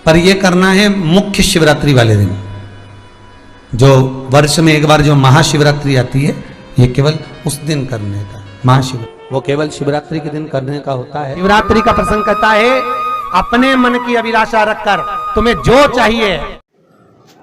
पर ये करना है मुख्य शिवरात्रि वाले दिन, जो वर्ष में एक बार जो महाशिवरात्रि आती है, ये केवल उस दिन करने का महाशिवरात्रि, वो केवल शिवरात्रि के दिन करने का होता है। शिवरात्रि का प्रसंग कहता है अपने मन की अभिलाषा रखकर तुम्हें जो चाहिए।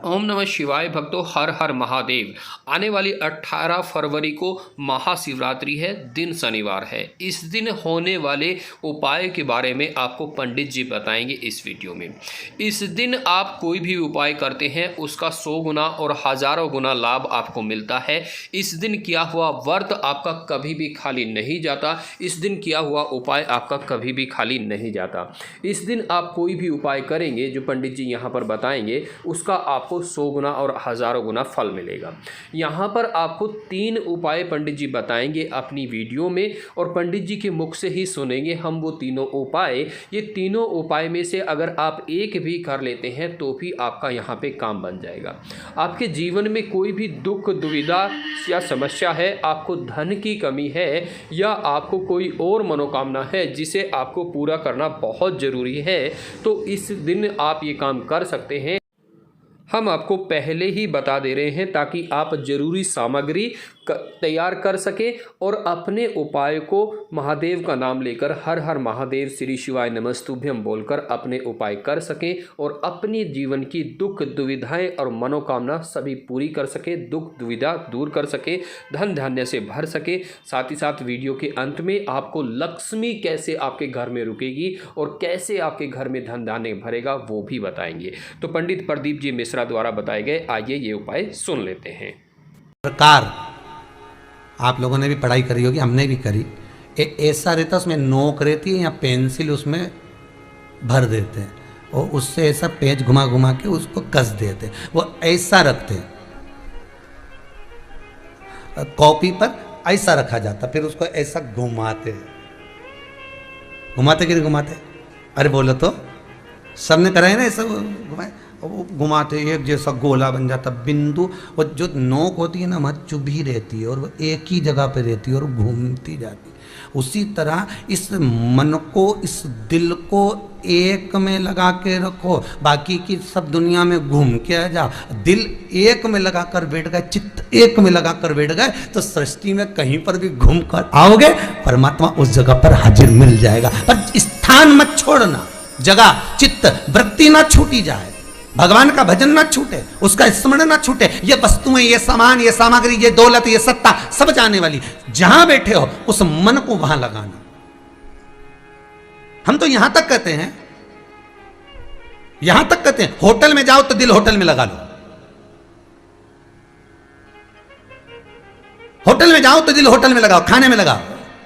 ओम नमः शिवाय भक्तों, हर हर महादेव। आने वाली 18 फरवरी को महाशिवरात्रि है, दिन शनिवार है। इस दिन होने वाले उपाय के बारे में आपको पंडित जी बताएंगे इस वीडियो में। इस दिन आप कोई भी उपाय करते हैं उसका 100 गुना और हजारों गुना लाभ आपको मिलता है। इस दिन किया हुआ व्रत आपका कभी भी खाली नहीं जाता। इस दिन किया हुआ उपाय आपका कभी भी खाली नहीं जाता। इस दिन आप कोई भी उपाय करेंगे जो पंडित जी यहाँ पर बताएंगे, उसका आपको 100 गुना और हजारों गुना फल मिलेगा। यहाँ पर आपको 3 उपाय पंडित जी बताएंगे अपनी वीडियो में, और पंडित जी के मुख से ही सुनेंगे हम वो तीनों उपाय। ये तीनों उपाय में से अगर आप एक भी कर लेते हैं तो भी आपका यहाँ पे काम बन जाएगा। आपके जीवन में कोई भी दुख दुविधा या समस्या है, आपको धन की कमी है या आपको कोई और मनोकामना है जिसे आपको पूरा करना बहुत ज़रूरी है, तो इस दिन आप ये काम कर सकते हैं। हम आपको पहले ही बता दे रहे हैं ताकि आप जरूरी सामग्री तैयार कर सकें और अपने उपाय को महादेव का नाम लेकर हर हर महादेव श्री शिवाय नमस्तुभ्यम बोलकर अपने उपाय कर सकें और अपने जीवन की दुख दुविधाएं और मनोकामना सभी पूरी कर सके, दुख दुविधा दूर कर सके, धन धान्य से भर सके। साथ ही साथ वीडियो के अंत में आपको लक्ष्मी कैसे आपके घर में रुकेगी और कैसे आपके घर में धन धान्य भरेगा वो भी बताएंगे। तो पंडित प्रदीप जी मिश्रा द्वारा बताए गए आइए ये उपाय सुन लेते हैं। प्रकार आप लोगों ने भी पढ़ाई करी होगी, हमने भी करी। ऐसा रहता, उसमें नोक रहती है या पेंसिल उसमें भर देते हैं और उससे ऐसा पेज घुमा घुमा के उसको कस देते हैं। वो ऐसा रखते हैं, कॉपी पर ऐसा रखा जाता, फिर उसको ऐसा घुमाते घुमाते कि नहीं घुमाते? अरे बोलो तो, सबने करा है ना ऐसा घुमाए, वो घुमाते एक जैसा गोला बन जाता बिंदु। वो जो नोक होती है ना वहाँ चुभी रहती है और वो एक ही जगह पे रहती है और घूमती जाती है। उसी तरह इस मन को, इस दिल को एक में लगा के रखो, बाकी की सब दुनिया में घूम के आ जाओ। दिल एक में लगा कर बैठ गए, चित्त एक में लगा कर बैठ गए तो सृष्टि में कहीं पर भी घूम कर आओगे, परमात्मा उस जगह पर हाजिर मिल जाएगा। पर स्थान मत छोड़ना, जगह चित्त वृत्ति ना छूटी जाए, भगवान का भजन ना छूटे, उसका स्मरण ना छूटे। ये वस्तुएं, ये सामान, ये सामग्री, ये दौलत, ये सत्ता सब जाने वाली। जहां बैठे हो उस मन को वहां लगाना। हम तो यहां तक कहते हैं, होटल में जाओ तो दिल होटल में लगा लो, होटल में जाओ तो दिल होटल में लगाओ, खाने में लगाओ,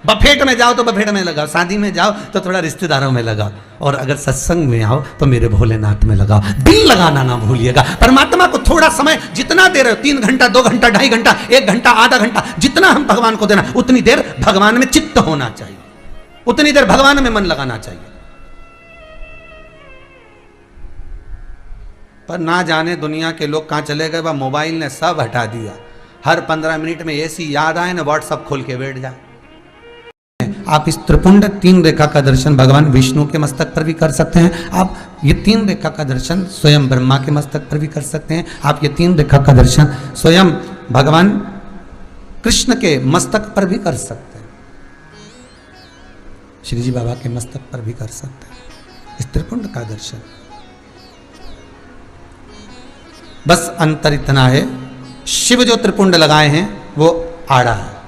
बफेट में जाओ तो बफेट में लगाओ, शादी में जाओ तो थोड़ा रिश्तेदारों में लगाओ, और अगर सत्संग में आओ तो मेरे भोलेनाथ में लगाओ। दिल लगाना ना भूलिएगा। परमात्मा को थोड़ा समय जितना दे रहे हो, 3 घंटा, 2 घंटा, 2.5 घंटा, 1 घंटा, आधा घंटा, जितना हम भगवान को देना, उतनी देर भगवान में चित्त होना चाहिए, उतनी देर भगवान में मन लगाना चाहिए। पर ना जाने दुनिया के लोग कहां चले गए, वह मोबाइल ने सब हटा दिया। हर 15 मिनट में ऐसी याद आए ना, व्हाट्सअप खोल के बैठ जाए। आप इस त्रिपुंड 3 रेखा का दर्शन भगवान विष्णु के मस्तक पर भी कर सकते हैं। आप ये 3 रेखा का दर्शन स्वयं ब्रह्मा के मस्तक पर भी कर सकते हैं। आप ये 3 रेखा का दर्शन स्वयं भगवान कृष्ण के मस्तक पर भी कर सकते हैं, श्री जी बाबा के मस्तक पर भी कर सकते हैं इस त्रिपुंड का दर्शन। बस अंतर इतना है, शिव जो त्रिपुंड लगाए हैं वो आड़ा है।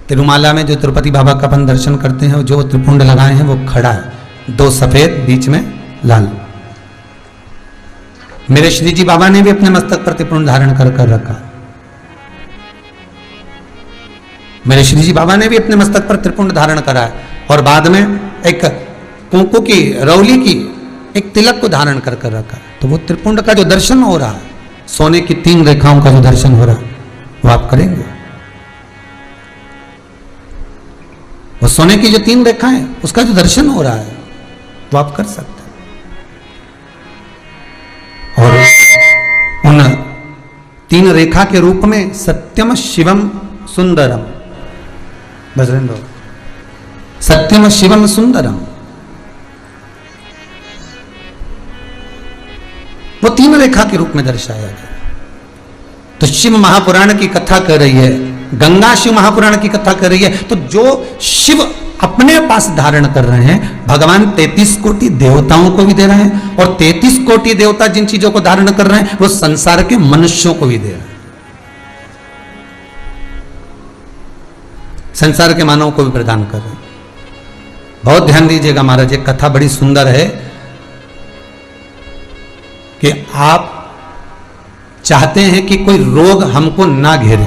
तिरुमाला में जो तिरुपति बाबा का अपन दर्शन करते हैं, जो त्रिपुंड लगाए हैं वो खड़ा है, 2 सफेद बीच में लाल। मेरे श्री जी बाबा ने भी अपने मस्तक पर त्रिपुंड धारण कर रखा। मेरे श्री जी बाबा ने भी अपने मस्तक पर त्रिपुंड धारण करा है और बाद में एक कुंकू की रौली की एक तिलक को धारण कर रखा है। तो वो त्रिपुंड का जो दर्शन हो रहा है, सोने की 3 रेखाओं का जो दर्शन हो रहा है वो आप करेंगे। वो सोने की जो 3 रेखाएं, उसका जो दर्शन हो रहा है वो आप कर सकते हैं। और उन 3 रेखा के रूप में सत्यम शिवम सुंदरम, बजरंग बाबा, सत्यम शिवम सुंदरम, वो 3 रेखा के रूप में दर्शाया गया। तो शिव महापुराण की कथा कर रही है, गंगा शिव महापुराण की कथा कर रही है। तो जो शिव अपने पास धारण कर रहे हैं, भगवान 33 कोटि देवताओं को भी दे रहे हैं, और 33 कोटि देवता जिन चीजों को धारण कर रहे हैं वो संसार के मनुष्यों को भी दे रहे हैं, संसार के मानवों को भी प्रदान कर रहे हैं। बहुत ध्यान दीजिएगा महाराज, एक कथा बड़ी सुंदर है कि आप चाहते हैं कि कोई रोग हमको ना घेरे,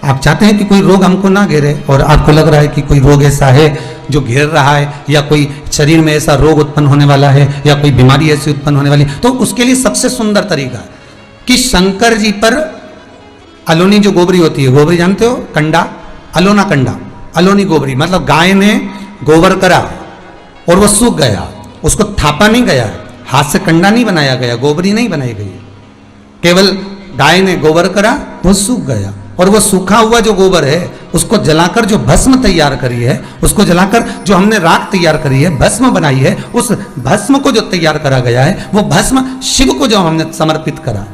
आप चाहते हैं कि कोई रोग हमको ना घेरे, और आपको लग रहा है कि कोई रोग ऐसा है जो घेर रहा है, या कोई शरीर में ऐसा रोग उत्पन्न होने वाला है, या कोई बीमारी ऐसी उत्पन्न होने वाली है। तो उसके लिए सबसे सुंदर तरीका कि शंकर जी पर अलोनी जो गोबरी होती है, गोबरी जानते हो, कंडा, अलोना कंडा, अलोनी गोबरी, मतलब गाय ने गोबर करा और वो सूख गया, उसको थापा नहीं गया, हाथ से कंडा नहीं बनाया गया, गोबरी नहीं बनाई गई, केवल गाय ने गोबर करा, वो सूख गया, और वो सूखा हुआ जो गोबर है उसको जलाकर जो भस्म तैयार करी है, उसको जलाकर जो हमने राख तैयार करी है, भस्म बनाई है, उस भस्म को जो तैयार करा गया है वो भस्म शिव को जो हमने समर्पित करा।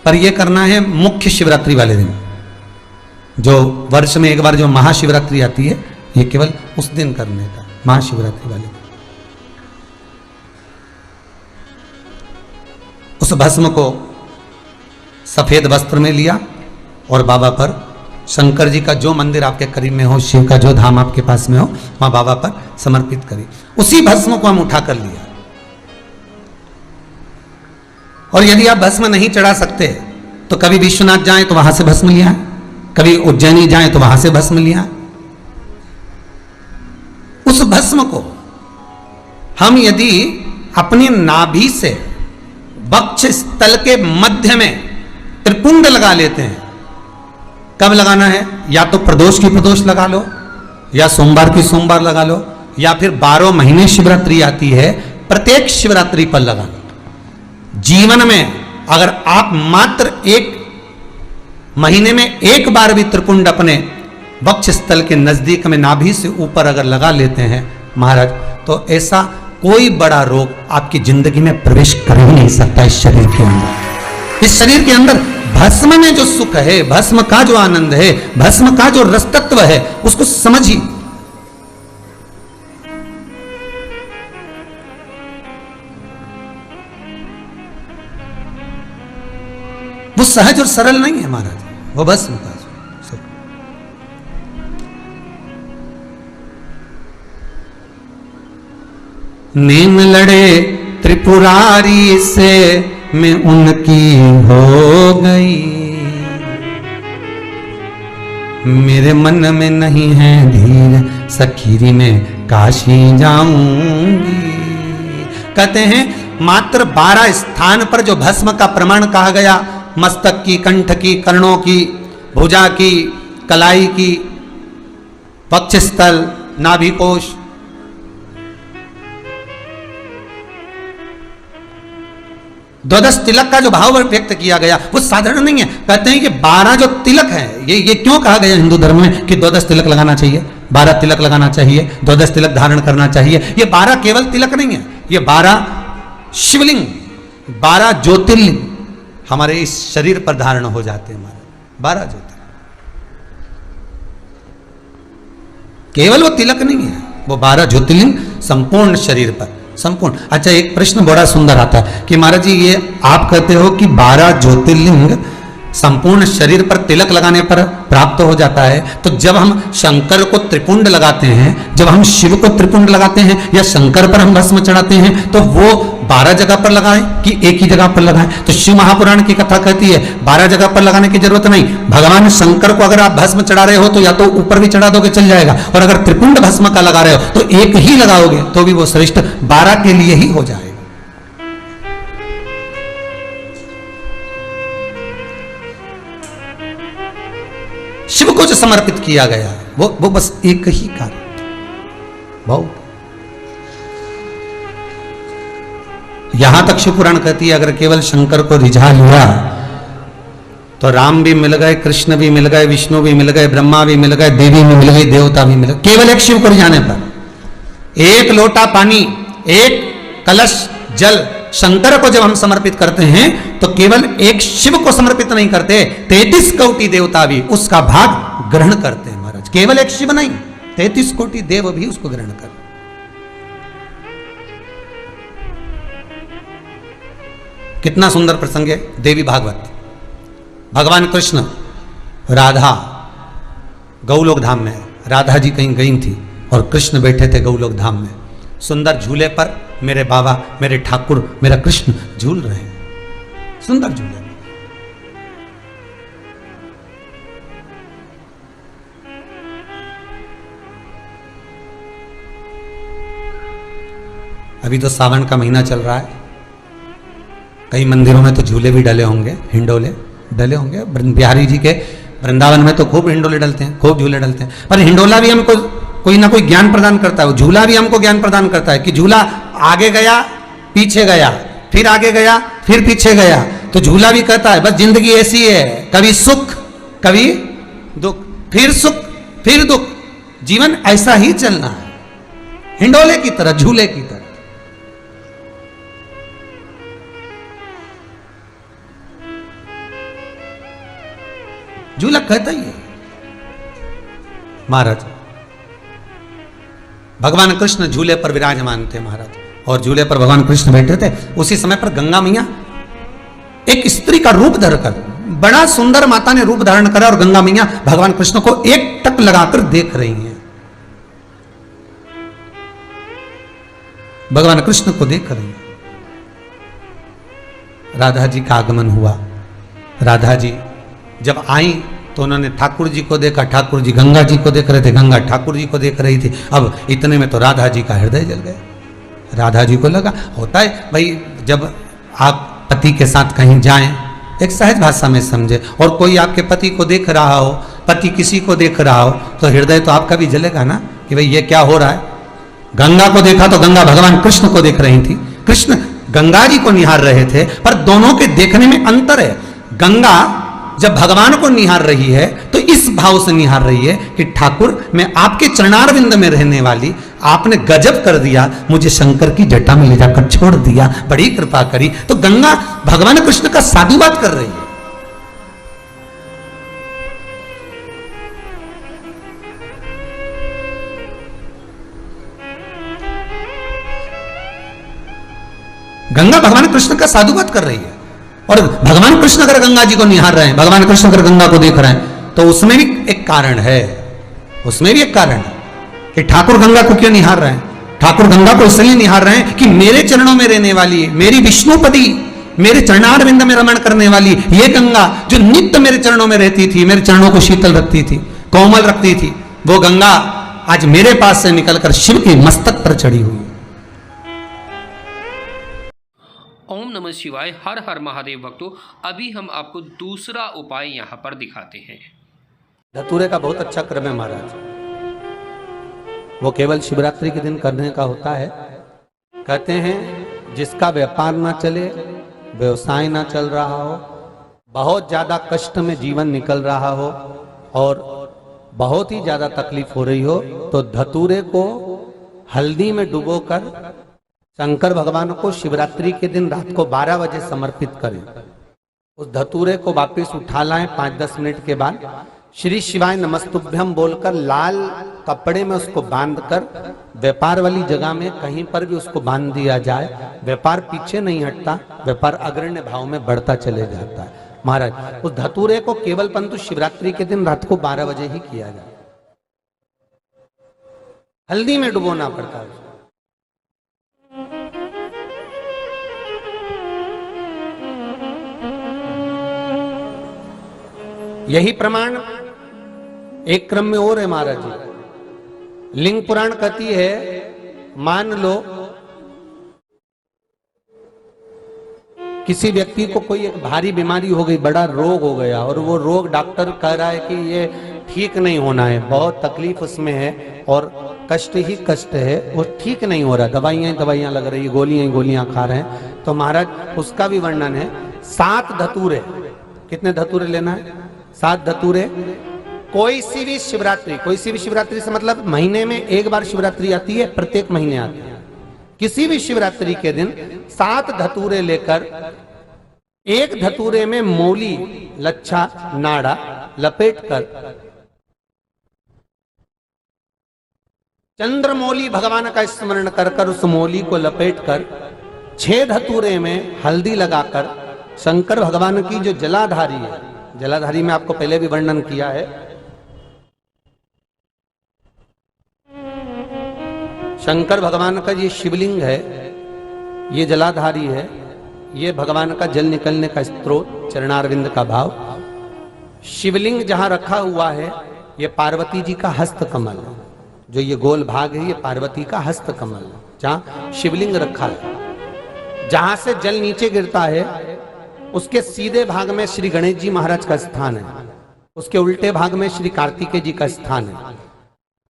पर यह करना है मुख्य शिवरात्रि वाले दिन, जो वर्ष में एक बार जो महाशिवरात्रि आती है, ये केवल उस दिन करने का, महाशिवरात्रि वाले दिन। उस भस्म को सफेद वस्त्र में लिया और बाबा पर, शंकर जी का जो मंदिर आपके करीब में हो, शिव का जो धाम आपके पास में हो, वहां बाबा पर समर्पित करी। उसी भस्म को हम उठा कर लिया, और यदि आप भस्म नहीं चढ़ा सकते तो कभी विश्वनाथ जाएं तो वहां से भस्म लिया, कभी उज्जैनी जाएं तो वहां से भस्म लिया। उस भस्म को हम यदि अपनी नाभि से वक्ष स्थल के मध्य में त्रिपुंड लगा लेते हैं, कब लगाना है, या तो प्रदोष की प्रदोष लगा लो, या सोमवार की सोमवार लगा लो, या फिर 12 महीने शिवरात्रि आती है, प्रत्येक शिवरात्रि पर लगा लो। जीवन में अगर आप मात्र 1 महीने में एक बार भी त्रिपुंड अपने वक्ष स्थल के नजदीक में नाभि से ऊपर अगर लगा लेते हैं महाराज, तो ऐसा कोई बड़ा रोग आपकी जिंदगी में प्रवेश कर ही नहीं सकता। इस शरीर के अंदर, इस शरीर के अंदर भस्म में जो सुख है, भस्म का जो आनंद है, भस्म का जो रस तत्व है, उसको समझिए। वो सहज और सरल नहीं है महाराज, वो भस्म का सुख। नेम लड़े त्रिपुरारी से मैं उनकी हो गई, मेरे मन में नहीं है धीर, सखीरी में काशी जाऊंगी। कहते हैं मात्र 12 स्थान पर जो भस्म का प्रमाण कहा गया, मस्तक की, कंठ की, कर्णों की, भुजा की, कलाई की, वक्षस्थल, नाभिकोश, द्वादश तिलक का जो भाव व्यक्त किया गया वो साधारण नहीं है। कहते हैं कि 12 जो तिलक है, ये क्यों कहा गया हिंदू धर्म में कि द्वादश तिलक लगाना चाहिए, 12 तिलक लगाना चाहिए, द्वादश तिलक धारण करना चाहिए। ये 12 केवल तिलक नहीं है, ये 12 शिवलिंग, 12 ज्योतिर्लिंग हमारे इस शरीर पर धारण हो जाते हैं। हमारे 12 ज्योतिर्लिंग, केवल वो तिलक नहीं है, वो 12 ज्योतिर्लिंग संपूर्ण शरीर पर, संपूर्ण। अच्छा, एक प्रश्न बड़ा सुंदर आता है कि महाराज जी ये आप कहते हो कि 12 ज्योतिर्लिंग संपूर्ण शरीर पर तिलक लगाने पर प्राप्त हो जाता है, तो जब हम शंकर को त्रिपुंड लगाते हैं, जब हम शिव को त्रिपुंड लगाते हैं या शंकर पर हम भस्म चढ़ाते हैं, तो वो 12 जगह पर लगाएं कि एक ही जगह पर लगाएं? तो शिव महापुराण की कथा कहती है 12 जगह पर लगाने की जरूरत नहीं। भगवान शंकर को अगर आप भस्म चढ़ा रहे हो तो या तो ऊपर भी चढ़ा दोगे चल जाएगा, और अगर त्रिपुंड भस्म का लगा रहे हो तो एक ही लगाओगे तो भी वो श्रेष्ठ 12 के लिए ही हो जाएगा। शिव को जो समर्पित किया गया वो बस एक ही कार्य, बहुत। यहां तक शिव पुराण कहती है अगर केवल शंकर को रिझा लिया तो राम भी मिल गए, कृष्ण भी मिल गए, विष्णु भी मिल गए, ब्रह्मा भी मिल गए, देवी भी मिल गई, देवता भी मिल गए। केवल एक शिव को रिझाने पर, एक लोटा पानी, एक कलश जल शंकर को जब हम समर्पित करते हैं तो केवल एक शिव को समर्पित नहीं करते, 33 कोटि देवता भी उसका भाग ग्रहण करते हैं महाराज। केवल एक शिव नहीं, 33 कोटि देव भी उसको ग्रहण करते। कितना सुंदर प्रसंग है देवी भागवत। भगवान कृष्ण राधा गौलोक धाम में, राधा जी कहीं गई थी और कृष्ण बैठे थे गौलोक धाम में। सुंदर झूले पर मेरे बाबा, मेरे ठाकुर, मेरा कृष्ण झूल रहे हैं सुंदर झूले में। अभी तो सावन का महीना चल रहा है, कई मंदिरों में तो झूले भी डले होंगे, हिंडोले डले होंगे। बिहारी जी के वृंदावन में तो खूब हिंडोले डलते हैं, खूब झूले डलते हैं। पर हिंडोला भी हमको कोई ना कोई ज्ञान प्रदान करता है, झूला भी हमको ज्ञान प्रदान करता है कि झूला आगे गया पीछे गया, फिर आगे गया फिर पीछे गया, तो झूला भी कहता है बस जिंदगी ऐसी है, कभी सुख कभी दुख, फिर सुख फिर दुख, जीवन ऐसा ही चलना है, हिंडोले की तरह, झूले की तरह। झूला कहता ही है महाराज। भगवान कृष्ण झूले पर विराजमान थे महाराज, और झूले पर भगवान कृष्ण बैठे थे। उसी समय पर गंगा मैया एक स्त्री का रूप धरकर, बड़ा सुंदर माता ने रूप धारण करा, और गंगा मैया भगवान कृष्ण को एक टक लगाकर देख रही हैं। भगवान कृष्ण को देख रही हैं। राधा जी का आगमन हुआ। राधा जी जब आई तो उन्होंने ठाकुर जी को देखा, ठाकुर जी गंगा जी को देख रहे थे, गंगा ठाकुर जी को देख रही थी। अब इतने में तो राधा जी का हृदय जल गया। राधा जी को लगा, होता है भाई, जब आप पति के साथ कहीं जाएं, एक सहज भाषा में समझे, और कोई आपके पति को देख रहा हो, पति किसी को देख रहा हो, तो हृदय तो आपका भी जलेगा ना कि भाई ये क्या हो रहा है। गंगा को देखा तो गंगा भगवान कृष्ण को देख रही थी, कृष्ण गंगा जी को निहार रहे थे, पर दोनों के देखने में अंतर है। गंगा जब भगवान को निहार रही है तो इस भाव से निहार रही है कि ठाकुर मैं आपके चरणारविंद में रहने वाली, आपने गजब कर दिया, मुझे शंकर की जटा में ले जाकर छोड़ दिया, बड़ी कृपा करी। तो गंगा भगवान कृष्ण का साधुवाद कर रही है। गंगा भगवान कृष्ण का साधुवाद कर रही है, और भगवान कृष्ण अगर गंगा जी को निहार रहे हैं, भगवान कृष्ण अगर गंगा को देख रहे हैं, तो उसमें भी एक कारण है, उसमें भी एक कारण है कि ठाकुर गंगा को क्यों निहार रहे हैं। ठाकुर गंगा को इसलिए निहार रहे हैं कि मेरे चरणों में रहने वाली, मेरी विष्णुपति, मेरे चरणारविंद में रमण करने वाली ये गंगा जो नित्य मेरे चरणों में रहती थी, मेरे चरणों को शीतल रखती थी, कोमल रखती थी, वो गंगा आज मेरे पास से निकलकर शिव के मस्तक पर चढ़ी हुई। ओम नमः शिवाय। हर हर महादेव भक्तों, अभी हम आपको दूसरा उपाय यहाँ पर दिखाते हैं। धतूरे का बहुत अच्छा क्रम है महाराज, वो केवल शिवरात्रि के दिन करने का होता है। कहते हैं जिसका व्यापार ना चले, व्यवसाय ना चल रहा हो, बहुत ज्यादा कष्ट में जीवन निकल रहा हो और बहुत ही ज्यादा तकलीफ हो रही हो, तो धतूरे को हल्दी में डुबोकर शंकर भगवान को शिवरात्रि के दिन रात को 12 बजे समर्पित करें। उस धतूरे को वापस उठा लाएं 5-10 मिनट के बाद, श्री शिवाय नमस्तुभ्यम बोलकर लाल कपड़े में उसको बांधकर व्यापार वाली जगह में कहीं पर भी उसको बांध दिया जाए। व्यापार पीछे नहीं हटता, व्यापार अग्रण्य भाव में बढ़ता चले जाता है। महाराज उस धतूरे को केवल परंतु शिवरात्रि के दिन रात को 12 बजे ही किया जाए, हल्दी में डुबोना पड़ता है। यही प्रमाण एक क्रम में और है महाराज जी। लिंग पुराण कहती है, मान लो किसी व्यक्ति को कोई एक भारी बीमारी हो गई, बड़ा रोग हो गया, और वो रोग डॉक्टर कह रहा है कि ये ठीक नहीं होना है, बहुत तकलीफ उसमें है और कष्ट ही कष्ट है, वो ठीक नहीं हो रहा, दवाइयां लग रही, गोलियां खा रहे हैं। तो महाराज उसका भी वर्णन है। 7 धतूरे, कितने धतूरे लेना है? 7 धतूरे। कोई सी भी शिवरात्रि से मतलब महीने में एक बार शिवरात्रि आती है, प्रत्येक महीने आती है, किसी भी शिवरात्रि के दिन 7 धतूरे लेकर एक धतूरे में मौली, लच्छा, नाड़ा लपेटकर चंद्रमौली भगवान का स्मरण कर उस मौली को लपेटकर 6 धतूरे में हल्दी लगाकर शंकर भगवान की जो जलाधारी है, जलाधारी में आपको पहले भी वर्णन किया है, शंकर भगवान का ये शिवलिंग है, ये जलाधारी है, ये भगवान का जल निकलने का स्रोत, चरणारविंद का भाव। शिवलिंग जहां रखा हुआ है ये पार्वती जी का हस्त कमल है, जो ये गोल भाग है ये पार्वती का हस्त कमल है, जहां शिवलिंग रखा है। जहां से जल नीचे गिरता है उसके सीधे भाग में श्री गणेश जी महाराज का स्थान है, उसके उल्टे भाग में श्री कार्तिकेय जी का स्थान है।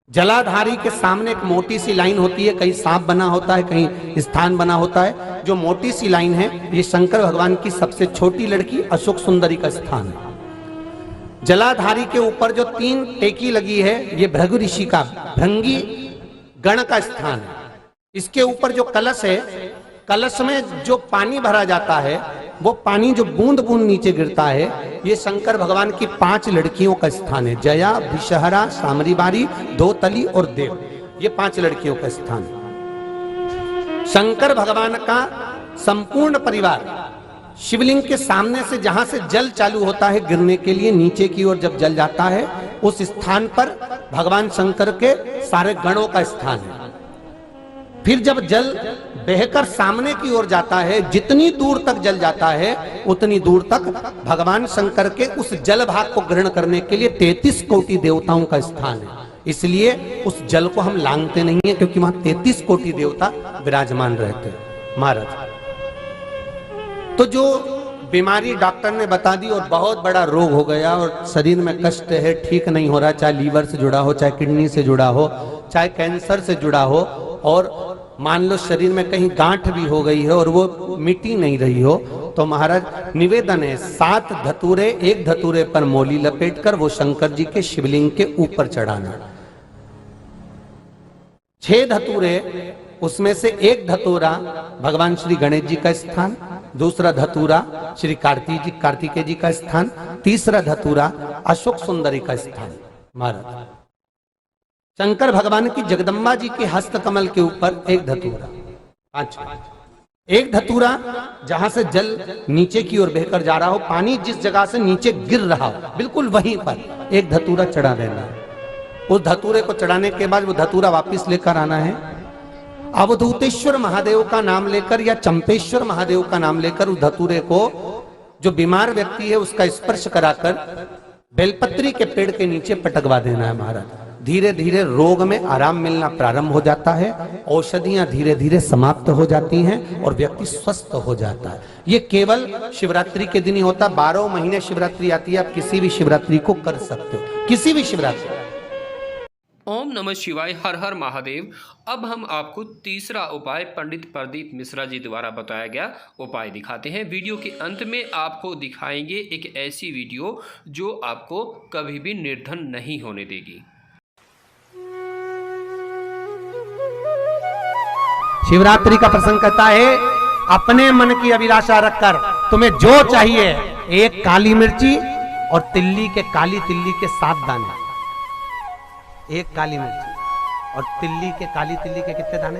जलाधारी के सामने एक मोटी सी लाइन होती है, कहीं सांप बना होता है, कहीं स्थान बना होता है। जो मोटी सी लाइन है ये शंकर भगवान की सबसे छोटी लड़की अशोक सुंदरी का स्थान है। जलाधारी के ऊपर जो 3 टेकी लगी है ये भृगु ऋषि का, भृंगी गण का स्थान है। इसके ऊपर जो कलश है, कलश में जो पानी भरा जाता है वो पानी जो बूंद बूंद नीचे गिरता है ये शंकर भगवान की 5 लड़कियों का स्थान है। जया, विषहरा, सामरीबारी, धोतली और देव, ये 5 लड़कियों का स्थान है। शंकर भगवान का संपूर्ण परिवार शिवलिंग के सामने से, जहां से जल चालू होता है गिरने के लिए नीचे की ओर जब जल जाता है, उस स्थान पर भगवान शंकर के सारे गणों का स्थान है। फिर जब जल बहकर सामने की ओर जाता है, जितनी दूर तक जल जाता है उतनी दूर तक भगवान शंकर के उस जल भाग को ग्रहण करने के लिए 33 कोटि देवताओं का स्थान है। इसलिए उस जल को हम लांघते नहीं है, क्योंकि वहां 33 कोटि देवता विराजमान रहते हैं महाराज। तो जो बीमारी डॉक्टर ने बता दी और बहुत बड़ा रोग हो गया और शरीर में कष्ट है, ठीक नहीं हो रहा, चाहे लीवर से जुड़ा हो, चाहे किडनी से जुड़ा हो, चाहे कैंसर से जुड़ा हो, और मान लो शरीर में कहीं गांठ भी हो गई है और वो मिटी नहीं रही हो, तो महाराज निवेदन है 7 धतूरे, एक धतूरे पर मौली लपेटकर वो शंकर जी के शिवलिंग के ऊपर चढ़ाना। 6 धतूरे, उसमें से एक धतूरा भगवान श्री गणेश जी का स्थान, दूसरा धतूरा श्री कार्तिकेय जी का स्थान, तीसरा धतूरा अशोक सुंदरी का स्थान। महाराज शंकर भगवान की जगदम्बा जी के हस्त कमल के ऊपर एक धतूरा, एक धतूरा जहां से जल नीचे की ओर बहकर जा रहा हो, पानी जिस जगह से नीचे गिर रहा हो बिल्कुल वहीं पर एक धतूरा चढ़ा देना है। उस धतूरे को चढ़ाने के बाद वो धतूरा वापस लेकर आना है, अवधूतेश्वर महादेव का नाम लेकर या चंपेश्वर महादेव का नाम लेकर उस धतूरे को, जो बीमार व्यक्ति है उसका स्पर्श कराकर बेलपत्री के पेड़ के नीचे पटकवा देना है। महाराज धीरे धीरे रोग में आराम मिलना प्रारंभ हो जाता है, औषधियां धीरे धीरे समाप्त हो जाती हैं और व्यक्ति स्वस्थ हो जाता है। ये केवल शिवरात्रि के दिन ही होता, 12 महीने शिवरात्रि आती है, आप किसी भी शिवरात्रि को कर सकते हो, किसी भी शिवरात्रि। ओम नमः शिवाय, हर हर महादेव। अब हम आपको तीसरा उपाय पंडित प्रदीप मिश्रा जी द्वारा बताया गया उपाय दिखाते हैं। वीडियो के अंत में आपको दिखाएंगे एक ऐसी वीडियो जो आपको कभी भी निर्धन नहीं होने देगी। शिवरात्रि का प्रसंग कहता है, अपने मन की अभिलाषा रखकर तुम्हें जो चाहिए, एक काली मिर्ची और तिल्ली के, काली तिल्ली के 7 दाने, एक काली मिर्ची और तिल्ली के, काली तिल्ली के कितने दाने?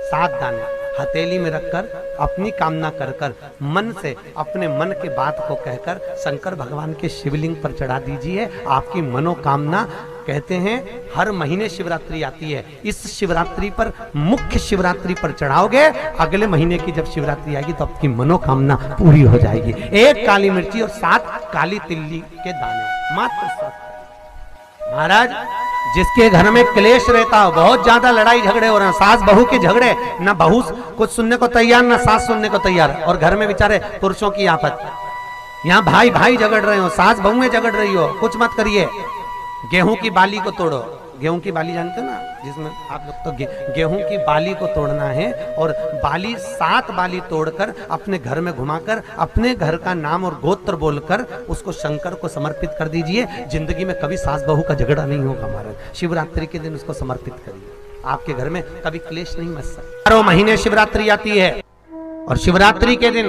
7 दाने हथेली में रखकर अपनी कामना कर कर मन से अपने मन के बात को कहकर शंकर भगवान के शिवलिंग पर चढ़ा दीजिए। आपकी मनोकामना, कहते हैं हर महीने शिवरात्रि आती है, इस शिवरात्रि पर, मुख्य शिवरात्रि पर चढ़ाओगे, अगले महीने की जब शिवरात्रि आएगी तो आपकी मनोकामना पूरी हो जाएगी। एक काली मिर्ची और 7 काली तिल्ली के दाने, मात्र 7। महाराज जिसके घर में क्लेश रहता हो, बहुत ज्यादा लड़ाई झगड़े हो रहे हैं, सास बहू के झगड़े, ना बहू कुछ सुनने को तैयार ना सास सुनने को तैयार, और घर में बेचारे पुरुषों की आफत, यहाँ भाई भाई झगड़ रहे हो, सास बहू में झगड़ रही हो, कुछ मत करिए। गेहूं की बाली को तोड़ो, गेहूं की बाली जानते हो ना, जिसमें आप लोग तो गेहूं की बाली को तोड़ना है, और बाली 7 बाली तोड़कर अपने घर में घुमाकर अपने घर का नाम और गोत्र बोलकर उसको शंकर को समर्पित कर दीजिए। जिंदगी में कभी सास बहू का झगड़ा नहीं होगा महाराज। शिवरात्रि के दिन उसको समर्पित करिए। आपके घर में कभी क्लेश नहीं मच सकता। 12 महीने शिवरात्रि आती है और शिवरात्रि के दिन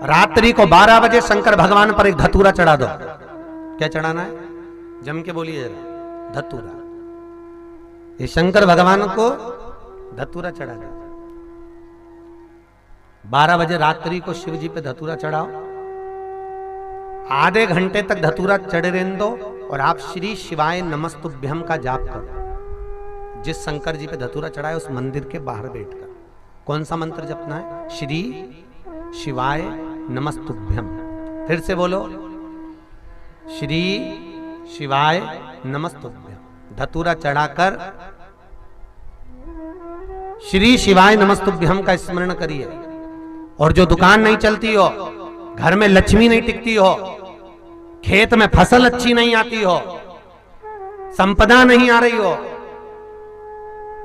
रात्रि को 12 बजे शंकर भगवान पर एक धतूरा चढ़ा दो। क्या चढ़ाना है? जम के बोलिए जरा, धतूरा। ये शंकर भगवान को धतूरा चढ़ा दो। 12 बजे रात्रि को शिव जी पे धतूरा चढ़ाओ, आधे घंटे तक धतूरा चढ़े रहने दो और आप श्री शिवाय नमस्तुभ्यम का जाप करो। जिस शंकर जी पे धतूरा चढ़ाए उस मंदिर के बाहर बैठकर कौन सा मंत्र जपना है? श्री शिवाय नमस्तुभ्यम। फिर से बोलो, श्री शिवाय नमस्तुभ्यम। धतूरा चढ़ाकर श्री शिवाय नमस्तुभ्यम का स्मरण करिए। और जो दुकान नहीं चलती हो, घर में लक्ष्मी नहीं टिकती हो, खेत में फसल अच्छी नहीं आती हो, संपदा नहीं आ रही हो,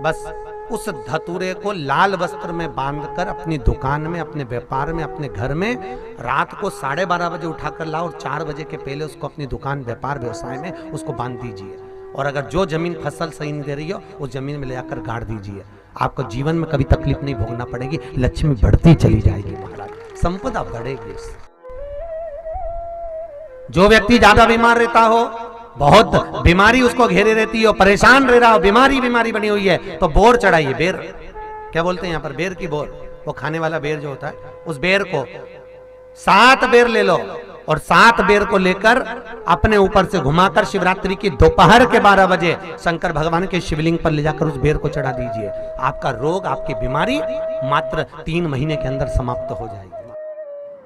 बस उस धतूरे को लाल वस्त्र में बांधकर अपनी दुकान में, अपने व्यापार में, अपने घर में रात को 12:30 बजे उठाकर लाओ और 4 बजे के पहले उसको अपनी दुकान, व्यापार, व्यवसाय में उसको बांध दीजिए। और अगर जो जमीन फसल सही नहीं दे रही हो उस जमीन में ले जाकर गाड़ दीजिए। आपको जीवन में कभी तकलीफ नहीं भोगना पड़ेगी, लक्ष्मी बढ़ती चली जाएगी महाराज, संपदा बढ़ेगी। जो व्यक्ति ज्यादा बीमार रहता हो, बहुत बीमारी उसको घेरे रहती हो, परेशान रह रहा हो, बीमारी बनी हुई है, तो बोर चढ़ाइए। बेर, क्या बोलते हैं यहाँ पर? बेर की बोर, वो खाने वाला बेर जो होता है, उस बेर को 7 बेर ले लो और 7 बेर को लेकर अपने ऊपर से घुमाकर शिवरात्रि की दोपहर के 12 बजे शंकर भगवान के शिवलिंग पर ले जाकर उस बेर को चढ़ा दीजिए। आपका रोग, आपकी बीमारी मात्र 3 महीने के अंदर समाप्त हो जाएगी।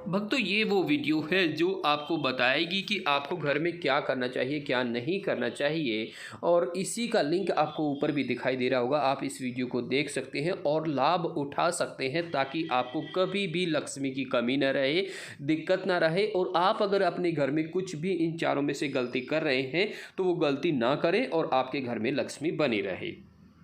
भक्तों, ये वो वीडियो है जो आपको बताएगी कि आपको घर में क्या करना चाहिए, क्या नहीं करना चाहिए, और इसी का लिंक आपको ऊपर भी दिखाई दे रहा होगा। आप इस वीडियो को देख सकते हैं और लाभ उठा सकते हैं ताकि आपको कभी भी लक्ष्मी की कमी न रहे, दिक्कत ना रहे। और आप अगर अपने घर में कुछ भी इन चारों में से गलती कर रहे हैं तो वो गलती ना करें और आपके घर में लक्ष्मी बनी रहे।